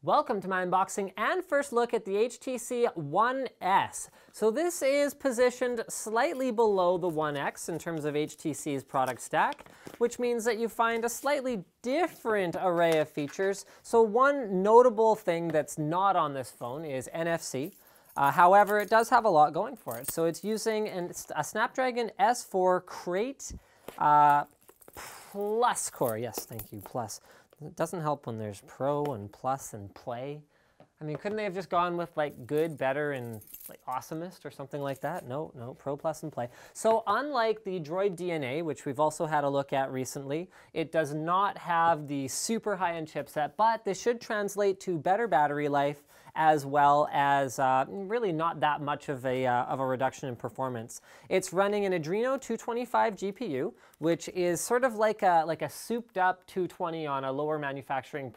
Welcome to my unboxing and first look at the HTC One S. So this is positioned slightly below the One X in terms of HTC's product stack, which means that you find a slightly different array of features. So one notable thing that's not on this phone is NFC. However, it does have a lot going for it. So it's using a Snapdragon S4 Crate Plus core. Yes, thank you, Plus. It doesn't help when there's Pro and Plus and Play. I mean, couldn't they have just gone with like good, better, and like awesomest or something like that? No, Pro, Plus, and Play. So unlike the Droid DNA, which we've also had a look at recently, it does not have the super high-end chipset, but this should translate to better battery life as well as really not that much of a reduction in performance. It's running an Adreno 225 GPU, which is sort of like a souped-up 220 on a lower manufacturing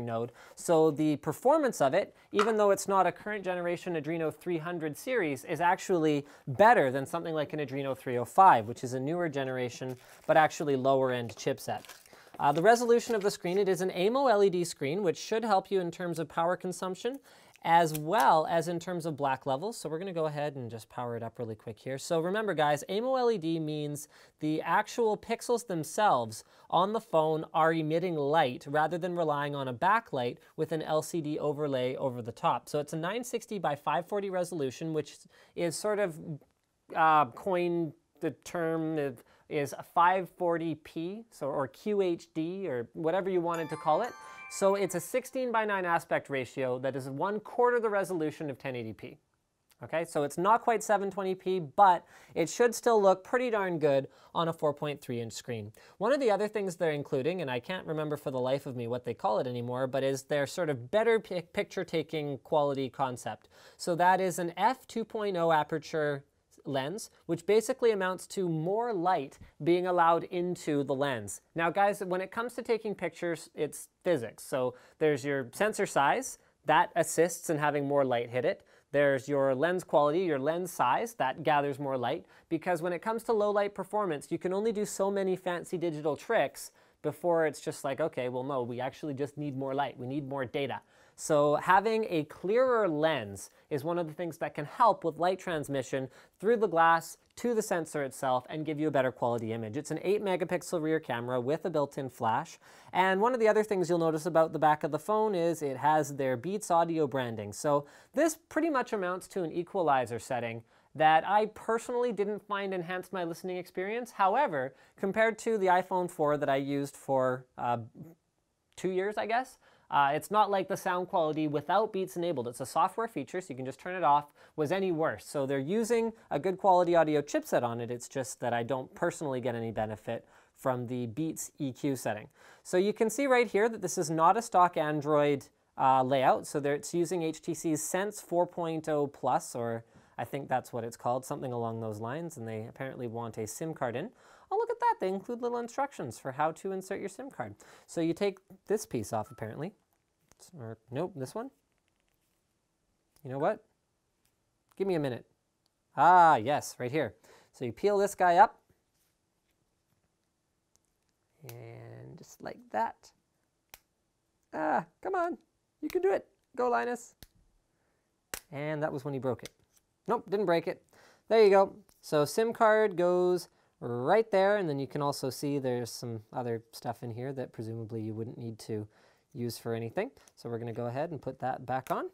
node. So the performance of it, even though it's not a current generation Adreno 300 series, is actually better than something like an Adreno 305, which is a newer generation, but actually lower end chipset. The resolution of the screen, it is an AMO LED screen, which should help you in terms of power consumption, as well as in terms of black levels. So we're going to go ahead and just power it up really quick here. So remember guys, AMO LED means the actual pixels themselves on the phone are emitting light rather than relying on a backlight with an LCD overlay over the top. So it's a 960 by 540 resolution, which is sort of coined the term is a 540p, or QHD, or whatever you wanted to call it. So it's a 16 by 9 aspect ratio that is 1/4 the resolution of 1080p. Okay, so it's not quite 720p, but it should still look pretty darn good on a 4.3-inch screen. One of the other things they're including, and I can't remember for the life of me what they call it anymore, but is their sort of better picture-taking quality concept. So that is an f2.0 aperture lens, which basically amounts to more light being allowed into the lens. Now guys, when it comes to taking pictures, it's physics. So there's your sensor size, that assists in having more light hit it. There's your lens quality, your lens size, that gathers more light, because when it comes to low light performance, you can only do so many fancy digital tricks before it's just like, okay, well no, we actually just need more light, we need more data. So having a clearer lens is one of the things that can help with light transmission through the glass to the sensor itself and give you a better quality image. It's an 8-megapixel rear camera with a built-in flash. And one of the other things you'll notice about the back of the phone is it has their Beats audio branding. So this pretty much amounts to an equalizer setting that I personally didn't find enhanced my listening experience. However, compared to the iPhone 4 that I used for 2 years, I guess, it's not like the sound quality without Beats enabled. It's a software feature, so you can just turn it off, was any worse. So they're using a good quality audio chipset on it. It's just that I don't personally get any benefit from the Beats EQ setting. So you can see right here that this is not a stock Android layout. So it's using HTC's Sense 4.0 Plus, or I think that's what it's called, something along those lines, and they apparently want a SIM card in. Oh, look at that, they include little instructions for how to insert your SIM card. So you take this piece off, apparently. Or, nope, this one. You know what? Give me a minute. Ah, yes, right here. So you peel this guy up. And just like that. Ah, come on, you can do it. Go, Linus. And that was when he broke it. Nope, didn't break it. There you go. So SIM card goes right there, and then you can also see there's some other stuff in here that presumably you wouldn't need to use for anything. So we're going to go ahead and put that back on.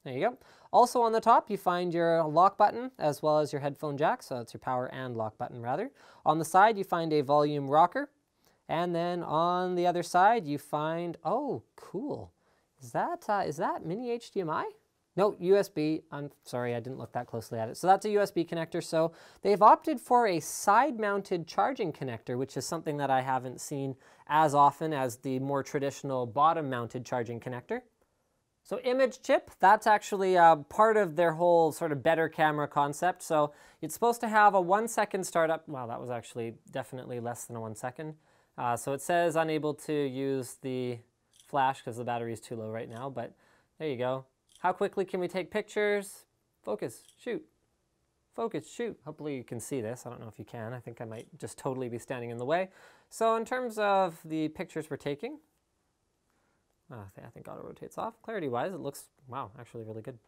There you go. Also on the top you find your lock button as well as your headphone jack, so it's your power and lock button rather. On the side you find a volume rocker, and then on the other side you find, oh cool, is that mini HDMI? No, USB. I'm sorry, I didn't look that closely at it. So that's a USB connector. So they've opted for a side-mounted charging connector, which is something that I haven't seen as often as the more traditional bottom-mounted charging connector. So image chip, that's actually part of their whole sort of better camera concept. So it's supposed to have a 1-second startup. Wow, that was actually definitely less than a 1 second. So it says unable to use the flash because the battery is too low right now, but there you go. How quickly can we take pictures? Focus, shoot. Focus, shoot. Hopefully you can see this. I don't know if you can. I think I might just totally be standing in the way. So in terms of the pictures we're taking, I think auto rotates off. Clarity-wise, it looks, wow, actually really good.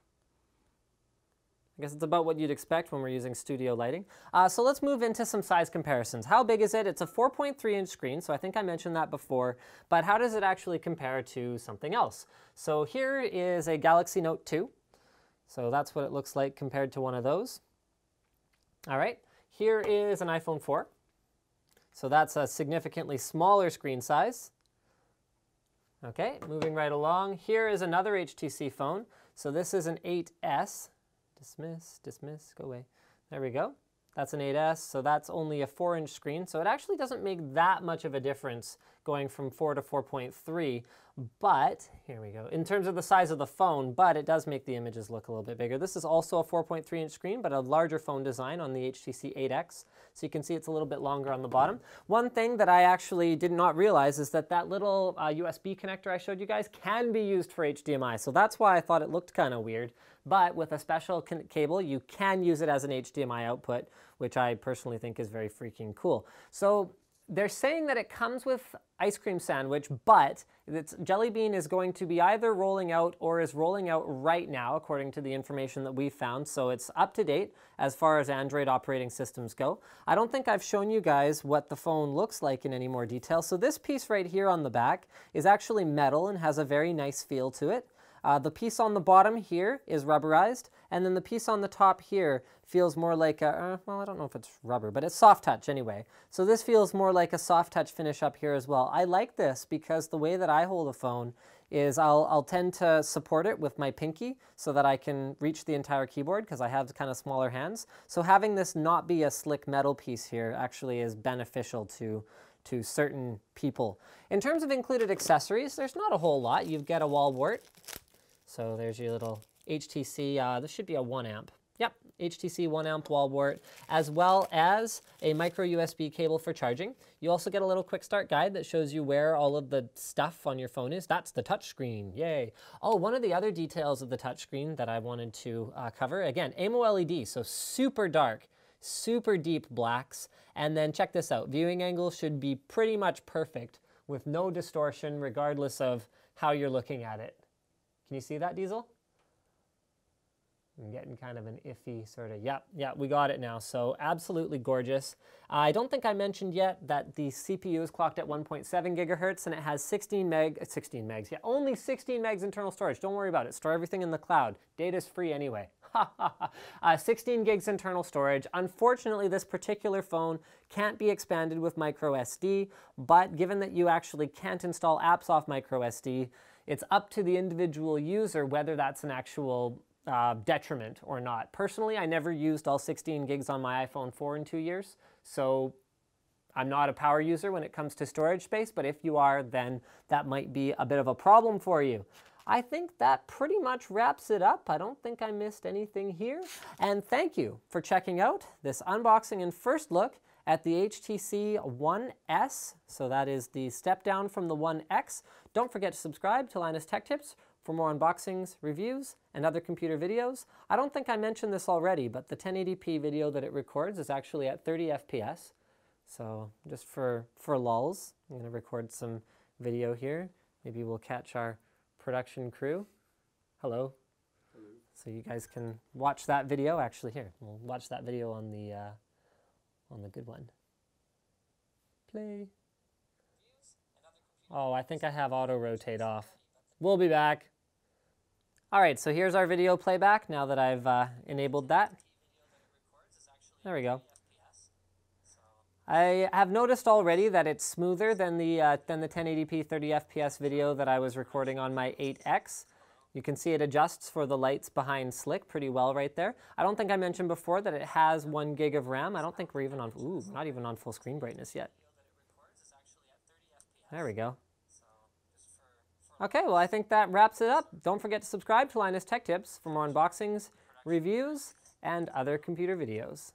I guess it's about what you'd expect when we're using studio lighting. So let's move into some size comparisons. How big is it? It's a 4.3-inch screen, so I think I mentioned that before, but how does it actually compare to something else? So here is a Galaxy Note 2. So that's what it looks like compared to one of those. All right, here is an iPhone 4. So that's a significantly smaller screen size. Okay, moving right along. Here is another HTC phone. So this is an 8S. Dismiss, dismiss, go away. There we go. That's an 8S, so that's only a 4-inch screen. So it actually doesn't make that much of a difference going from 4 to 4.3, but, here we go, in terms of the size of the phone, but it does make the images look a little bit bigger. This is also a 4.3-inch screen, but a larger phone design on the HTC 8X. So you can see it's a little bit longer on the bottom. One thing that I actually did not realize is that that little USB connector I showed you guys can be used for HDMI. So that's why I thought it looked kind of weird. But with a special cable, you can use it as an HDMI output, which I personally think is very freaking cool. So they're saying that it comes with ice cream sandwich, but Jelly Bean is going to be either rolling out or is rolling out right now, according to the information that we found. So it's up to date as far as Android operating systems go. I don't think I've shown you guys what the phone looks like in any more detail. So this piece right here on the back is actually metal and has a very nice feel to it. The piece on the bottom here is rubberized, and then the piece on the top here feels more like a, well, I don't know if it's rubber, but it's soft touch anyway. So this feels more like a soft touch finish up here as well. I like this because the way that I hold a phone is I'll tend to support it with my pinky so that I can reach the entire keyboard because I have kind of smaller hands. So having this not be a slick metal piece here actually is beneficial to certain people. In terms of included accessories, there's not a whole lot. You get a wall wart. So there's your little HTC, this should be a 1 amp. Yep, HTC 1 amp wall wart, as well as a micro USB cable for charging. You also get a little quick start guide that shows you where all of the stuff on your phone is. That's the touchscreen, yay. Oh, one of the other details of the touchscreen that I wanted to cover, again, AMOLED, so super dark, super deep blacks. And then check this out, viewing angle should be pretty much perfect with no distortion regardless of how you're looking at it. Can you see that, Diesel? I'm getting kind of an iffy sort of, yeah, we got it now. So absolutely gorgeous. I don't think I mentioned yet that the CPU is clocked at 1.7 gigahertz and it has 16 megs, yeah, only 16 megs internal storage. Don't worry about it, store everything in the cloud. Data's free anyway. 16 gigs internal storage. Unfortunately, this particular phone can't be expanded with micro SD, but given that you actually can't install apps off micro SD, it's up to the individual user whether that's an actual detriment or not. Personally, I never used all 16 gigs on my iPhone 4 in 2 years, so I'm not a power user when it comes to storage space, but if you are, then that might be a bit of a problem for you. I think that pretty much wraps it up. I don't think I missed anything here. And thank you for checking out this unboxing and first look at the HTC One S. So that is the step down from the One X. Don't forget to subscribe to Linus Tech Tips for more unboxings, reviews, and other computer videos. I don't think I mentioned this already, but the 1080p video that it records is actually at 30 FPS. So just for lulz, I'm gonna record some video here. Maybe we'll catch our production crew. Hello. Hello. So you guys can watch that video. Actually, here, we'll watch that video on the good one. Play. Oh, I think I have auto rotate off. We'll be back. All right, so here's our video playback now that I've enabled that. There we go. I have noticed already that it's smoother than the 1080p 30 FPS video that I was recording on my 8X. You can see it adjusts for the lights behind Slick pretty well right there. I don't think I mentioned before that it has 1 gig of RAM. I don't think we're even on, ooh, not even on full screen brightness yet. There we go. Okay, well, I think that wraps it up. Don't forget to subscribe to Linus Tech Tips for more unboxings, reviews, and other computer videos.